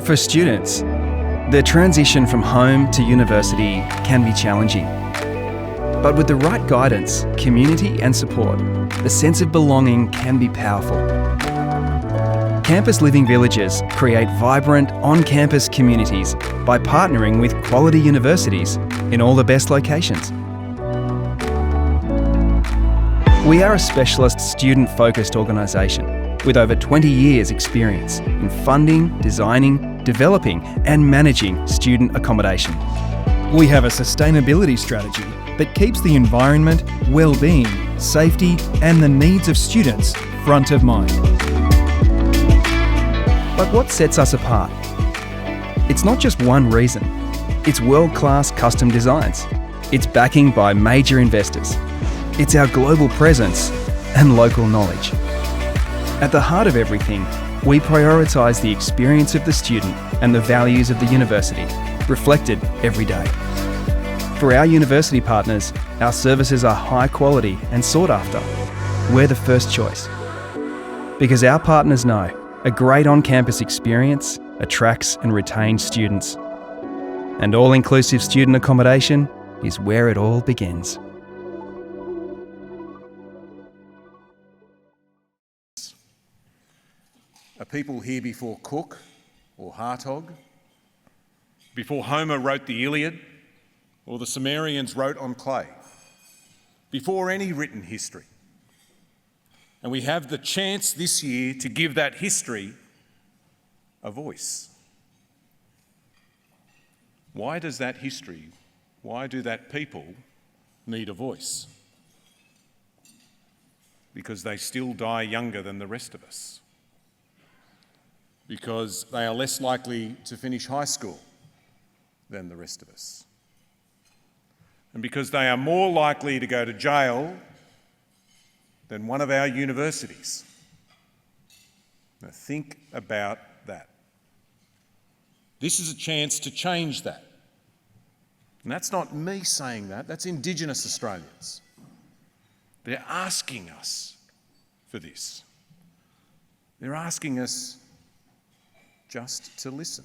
For students, the transition from home to university can be challenging. But with the right guidance, community and support, the sense of belonging can be powerful. Campus Living Villages create vibrant on-campus communities by partnering with quality universities in all the best locations. We are a specialist student-focused organisation with over 20 years' experience in funding, designing, developing and managing student accommodation. We have a sustainability strategy that keeps the environment, well-being, safety and the needs of students front of mind. But what sets us apart? It's not just one reason. It's world-class custom designs. It's backing by major investors. It's our global presence and local knowledge. At the heart of everything, we prioritise the experience of the student and the values of the university, reflected every day. For our university partners, our services are high quality and sought after. We're the first choice. Because our partners know a great on-campus experience attracts and retains students. And all-inclusive student accommodation is where it all begins. Are people here before Cook or Hartog? Before Homer wrote the Iliad or the Sumerians wrote on clay? Before any written history? And we have the chance this year to give that history a voice. Why does that history, why do that people need a voice? Because they still die younger than the rest of us. Because they are less likely to finish high school than the rest of us. And because they are more likely to go to jail than one of our universities. Now think about that. This is a chance to change that. And that's not me saying that, that's Indigenous Australians. They're asking us for this. They're asking us just to listen.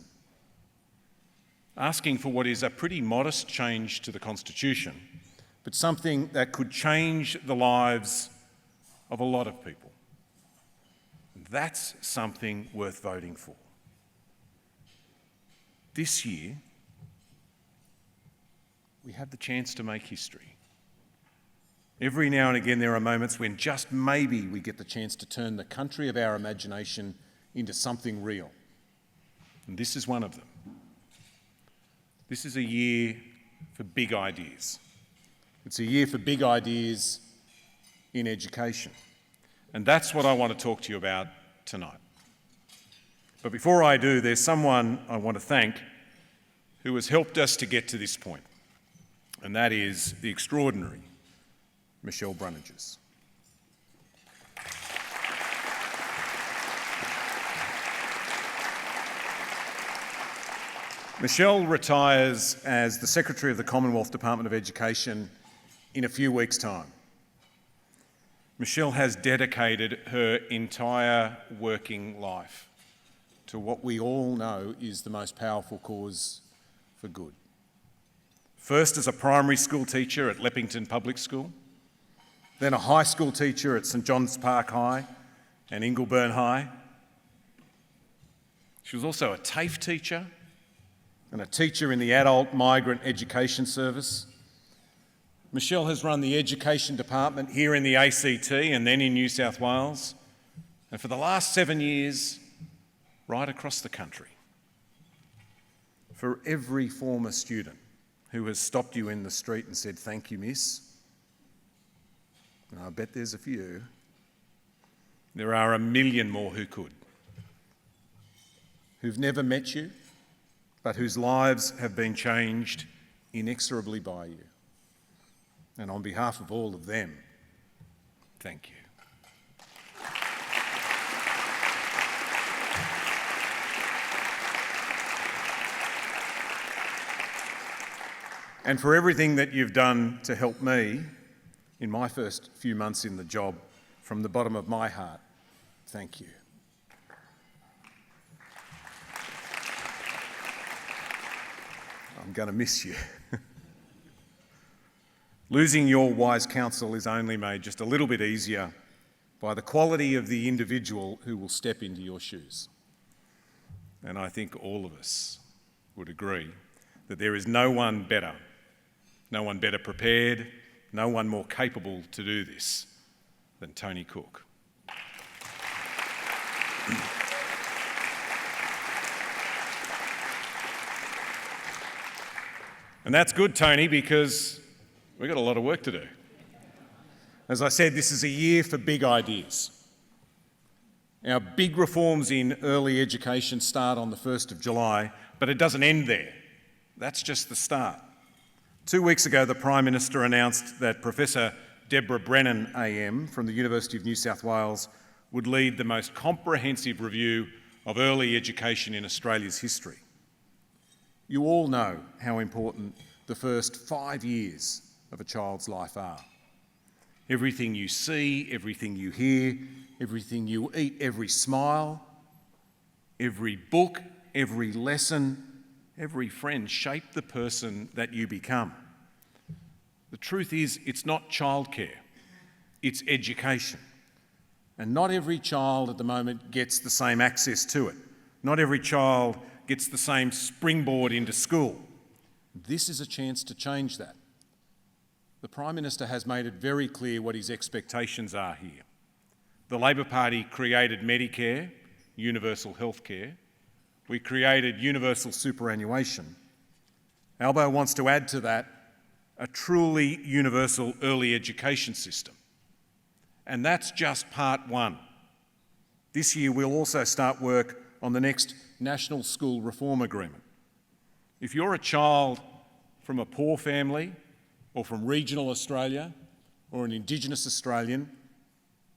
Asking for what is a pretty modest change to the Constitution, but something that could change the lives of a lot of people. That's something worth voting for. This year, we have the chance to make history. Every now and again there are moments when just maybe we get the chance to turn the country of our imagination into something real. And this is one of them. This is a year for big ideas. It's a year for big ideas in education. And that's what I want to talk to you about tonight. But before I do, there's someone I want to thank who has helped us to get to this point. And that is the extraordinary Michelle Brunnages. Michelle retires as the Secretary of the Commonwealth Department of Education in a few weeks' time. Michelle has dedicated her entire working life to what we all know is the most powerful cause for good. First as a primary school teacher at Leppington Public School, then a high school teacher at St John's Park High and Ingleburn High. She was also a TAFE teacher and a teacher in the Adult Migrant Education Service. Michelle has run the Education Department here in the ACT and then in New South Wales, and for the last 7 years, right across the country. For every former student who has stopped you in the street and said, "Thank you, miss," and I bet there's a few, there are a million more who could, who've never met you, but whose lives have been changed inexorably by you. And on behalf of all of them, thank you. And for everything that you've done to help me in my first few months in the job, from the bottom of my heart, thank you. I'm going to miss you. Losing your wise counsel is only made just a little bit easier by the quality of the individual who will step into your shoes. And I think all of us would agree that there is no one better prepared, no one more capable to do this than Tony Cook. And that's good, Tony, because we've got a lot of work to do. As I said, this is a year for big ideas. Our big reforms in early education start on the 1st of July, but it doesn't end there. That's just the start. 2 weeks ago, the Prime Minister announced that Professor Deborah Brennan AM from the University of New South Wales would lead the most comprehensive review of early education in Australia's history. You all know how important the first 5 years of a child's life are. Everything you see, everything you hear, everything you eat, every smile, every book, every lesson, every friend shape the person that you become. The truth is, it's not childcare, it's education. And not every child at the moment gets the same access to it. Not every child gets the same springboard into school. This is a chance to change that. The Prime Minister has made it very clear what his expectations are here. The Labor Party created Medicare, universal health care. We created universal superannuation. Albo wants to add to that a truly universal early education system. And that's just part one. This year we'll also start work on the next National School Reform Agreement. If you're a child from a poor family or from regional Australia or an Indigenous Australian,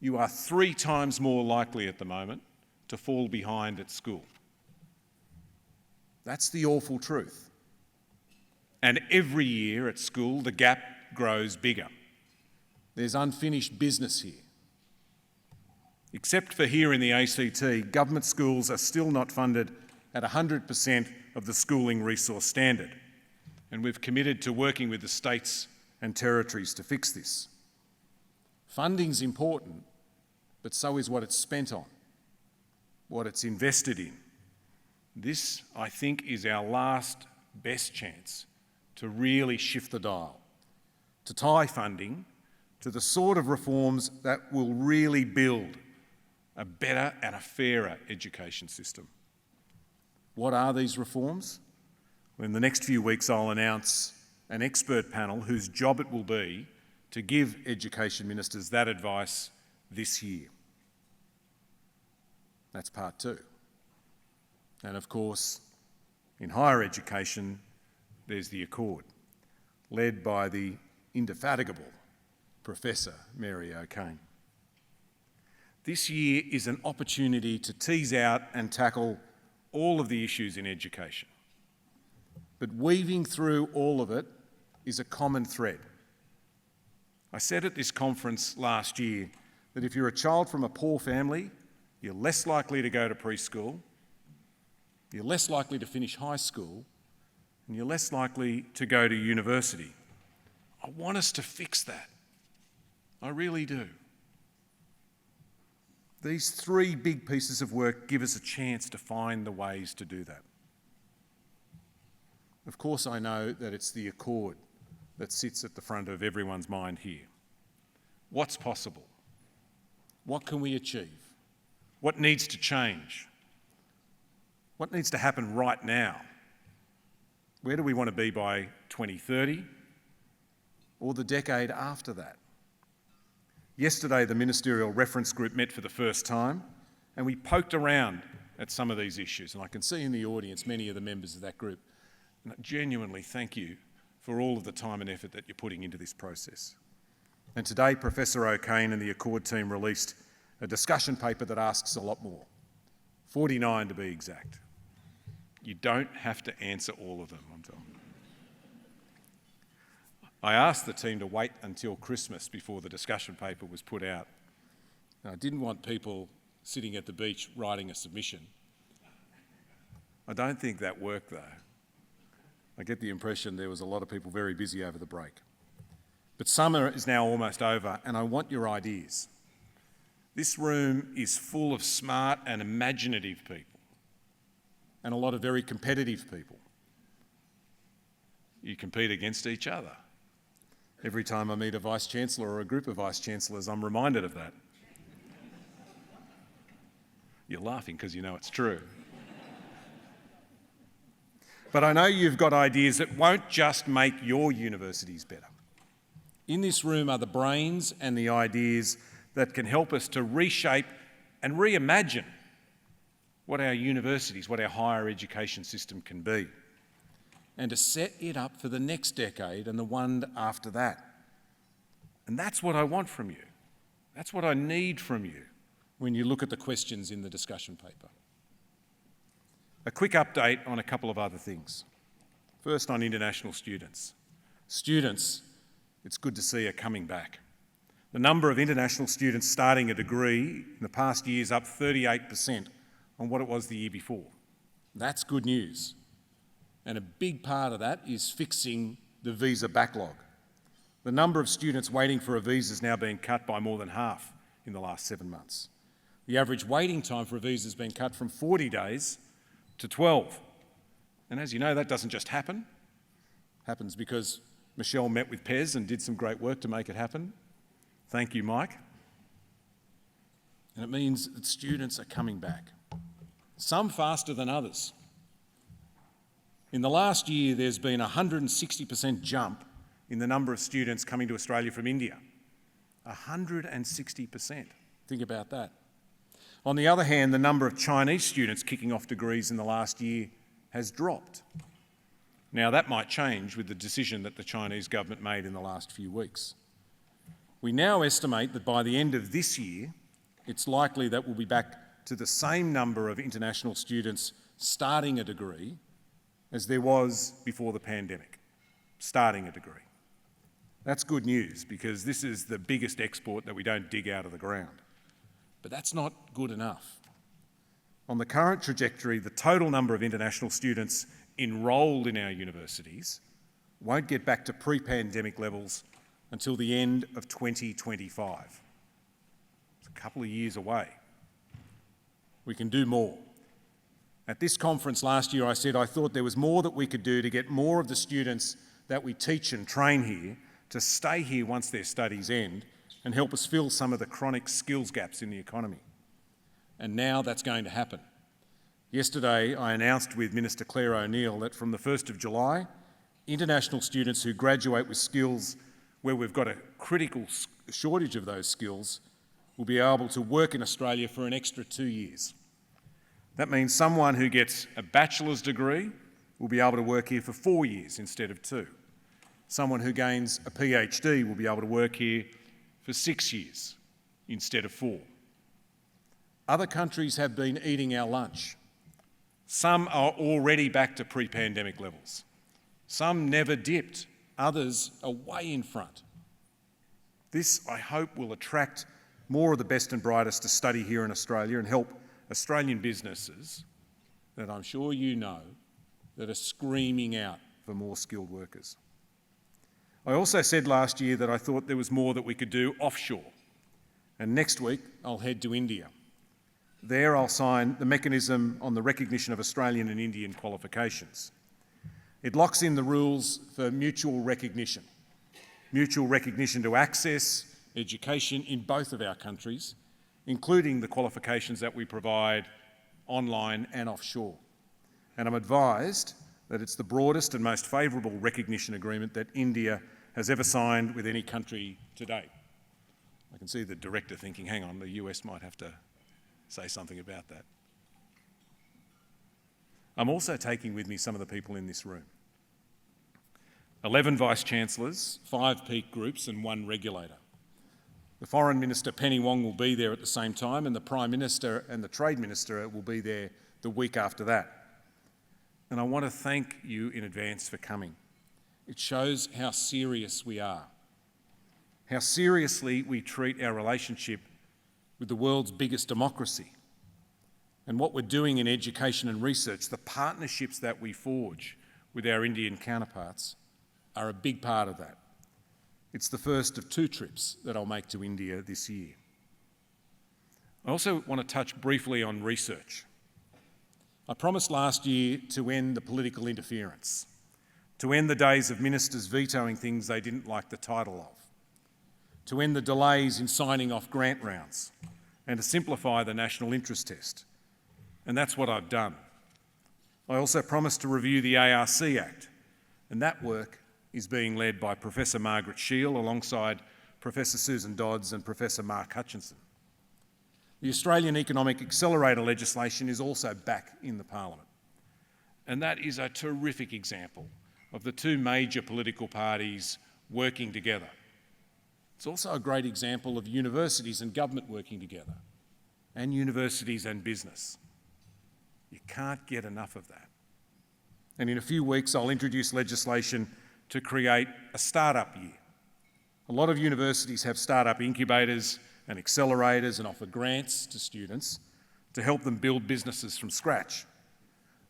you are 3 times more likely at the moment to fall behind at school. That's the awful truth. And every year at school, the gap grows bigger. There's unfinished business here. Except for here in the ACT, government schools are still not funded at 100% of the schooling resource standard. And we've committed to working with the states and territories to fix this. Funding's important, but so is what it's spent on, what it's invested in. This, I think, is our last best chance to really shift the dial, to tie funding to the sort of reforms that will really build a better and a fairer education system. What are these reforms? Well, in the next few weeks, I'll announce an expert panel whose job it will be to give education ministers that advice this year. That's part 2. And of course, in higher education, there's the Accord, led by the indefatigable Professor Mary O'Kane. This year is an opportunity to tease out and tackle all of the issues in education. But weaving through all of it is a common thread. I said at this conference last year that if you're a child from a poor family, you're less likely to go to preschool, you're less likely to finish high school, and you're less likely to go to university. I want us to fix that. I really do. These 3 big pieces of work give us a chance to find the ways to do that. Of course, I know that it's the Accord that sits at the front of everyone's mind here. What's possible? What can we achieve? What needs to change? What needs to happen right now? Where do we want to be by 2030 or the decade after that? Yesterday, the Ministerial Reference Group met for the first time and we poked around at some of these issues. And I can see in the audience many of the members of that group. And I genuinely thank you for all of the time and effort that you're putting into this process. And today, Professor O'Kane and the Accord team released a discussion paper that asks a lot more, 49 to be exact. You don't have to answer all of them, I'm telling you. I asked the team to wait until Christmas before the discussion paper was put out. And I didn't want people sitting at the beach writing a submission. I don't think that worked though. I get the impression there was a lot of people very busy over the break. But summer is now almost over, and I want your ideas. This room is full of smart and imaginative people, and a lot of very competitive people. You compete against each other. Every time I meet a Vice-Chancellor or a group of Vice-Chancellors, I'm reminded of that. You're laughing because you know it's true. But I know you've got ideas that won't just make your universities better. In this room are the brains and the ideas that can help us to reshape and reimagine what our universities, what our higher education system can be, and to set it up for the next decade and the one after that. And that's what I want from you. That's what I need from you when you look at the questions in the discussion paper. A quick update on a couple of other things. First, on international students. Students, it's good to see, are coming back. The number of international students starting a degree in the past year is up 38% on what it was the year before. That's good news. And a big part of that is fixing the visa backlog. The number of students waiting for a visa has now been cut by more than half in the last 7 months. The average waiting time for a visa has been cut from 40 days to 12. And as you know, that doesn't just happen. It happens because Michelle met with Pez and did some great work to make it happen. Thank you, Mike. And it means that students are coming back, some faster than others. In the last year, there's been a 160% jump in the number of students coming to Australia from India. 160%. Think about that. On the other hand, the number of Chinese students kicking off degrees in the last year has dropped. Now, that might change with the decision that the Chinese government made in the last few weeks. We now estimate that by the end of this year, it's likely that we'll be back to the same number of international students starting a degree as there was before the pandemic, starting a degree. That's good news because this is the biggest export that we don't dig out of the ground. But that's not good enough. On the current trajectory, the total number of international students enrolled in our universities won't get back to pre-pandemic levels until the end of 2025. It's a couple of years away. We can do more. At this conference last year, I said I thought there was more that we could do to get more of the students that we teach and train here to stay here once their studies end and help us fill some of the chronic skills gaps in the economy. And now that's going to happen. Yesterday, I announced with Minister Clare O'Neill that from the 1st of July, international students who graduate with skills where we've got a critical shortage of those skills will be able to work in Australia for an extra 2 years. That means someone who gets a bachelor's degree will be able to work here for 4 years instead of 2. Someone who gains a PhD will be able to work here for 6 years instead of 4. Other countries have been eating our lunch. Some are already back to pre-pandemic levels. Some never dipped. Others are way in front. This, I hope, will attract more of the best and brightest to study here in Australia and help Australian businesses that I'm sure you know that are screaming out for more skilled workers. I also said last year that I thought there was more that we could do offshore. And next week, I'll head to India. There, I'll sign the mechanism on the recognition of Australian and Indian qualifications. It locks in the rules for mutual recognition to access education in both of our countries, including the qualifications that we provide online and offshore. And I'm advised that it's the broadest and most favourable recognition agreement that India has ever signed with any country to date. I can see the director thinking, hang on, the US might have to say something about that. I'm also taking with me some of the people in this room. 11 Vice-Chancellors, 5 peak groups and 1 regulator. The Foreign Minister, Penny Wong, will be there at the same time, and the Prime Minister and the Trade Minister will be there the week after that. And I want to thank you in advance for coming. It shows how serious we are, how seriously we treat our relationship with the world's biggest democracy, and what we're doing in education and research, the partnerships that we forge with our Indian counterparts are a big part of that. It's the first of 2 trips that I'll make to India this year. I also want to touch briefly on research. I promised last year to end the political interference, to end the days of ministers vetoing things they didn't like the title of, to end the delays in signing off grant rounds, and to simplify the national interest test. And that's what I've done. I also promised to review the ARC Act, and that work is being led by Professor Margaret Shield alongside Professor Susan Dodds and Professor Mark Hutchinson. The Australian Economic Accelerator legislation is also back in the Parliament, and that is a terrific example of the 2 major political parties working together. It's also a great example of universities and government working together, and universities and business. You can't get enough of that. And in a few weeks, I'll introduce legislation to create a startup year. A lot of universities have startup incubators and accelerators and offer grants to students to help them build businesses from scratch.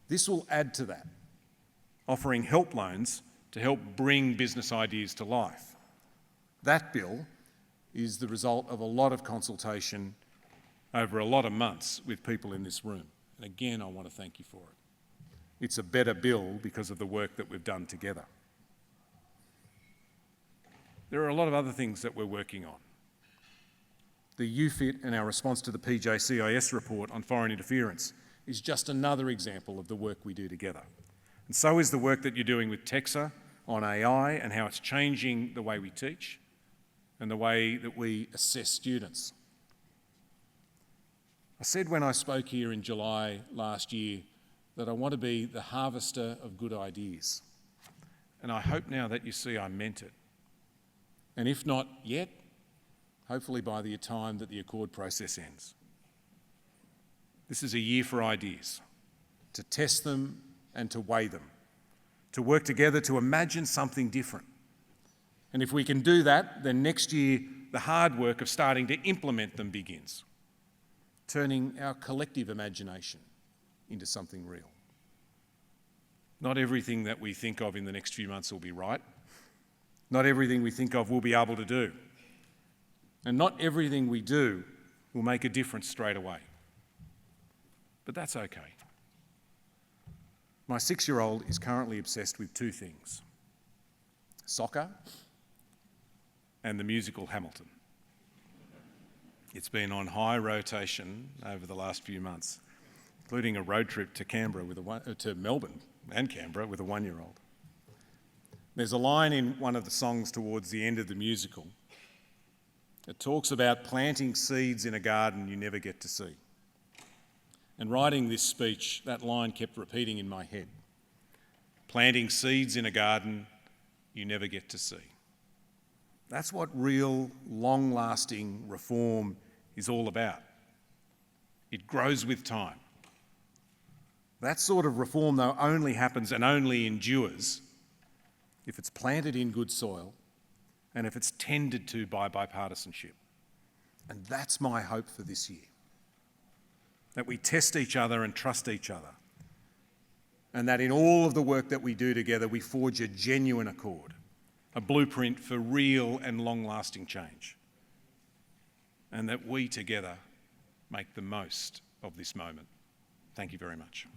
This will add to that, offering help loans to help bring business ideas to life. That bill is the result of a lot of consultation over a lot of months with people in this room. And again, I want to thank you for it. It's a better bill because of the work that we've done together. There are a lot of other things that we're working on. The UFIT and our response to the PJCIS report on foreign interference is just another example of the work we do together. And so is the work that you're doing with TEXA on AI and how it's changing the way we teach and the way that we assess students. I said when I spoke here in July last year that I want to be the harvester of good ideas. And I hope now that you see I meant it. And if not yet, hopefully by the time that the Accord process ends. This is a year for ideas, to test them and to weigh them, to work together to imagine something different. And if we can do that, then next year the hard work of starting to implement them begins, turning our collective imagination into something real. Not everything that we think of in the next few months will be right. Not everything we think of we'll be able to do. And not everything we do will make a difference straight away. But that's okay. My 6-year-old is currently obsessed with 2 things: soccer and the musical Hamilton. It's been on high rotation over the last few months, including a road trip to Melbourne and Canberra with a 1-year-old. There's a line in one of the songs towards the end of the musical. It talks about planting seeds in a garden you never get to see. And writing this speech, that line kept repeating in my head. Planting seeds in a garden you never get to see. That's what real, long-lasting reform is all about. It grows with time. That sort of reform, though, only happens and only endures if it's planted in good soil and if it's tended to by bipartisanship. And that's my hope for this year. That we test each other and trust each other. And that in all of the work that we do together, we forge a genuine accord, a blueprint for real and long-lasting change. And that we together make the most of this moment. Thank you very much.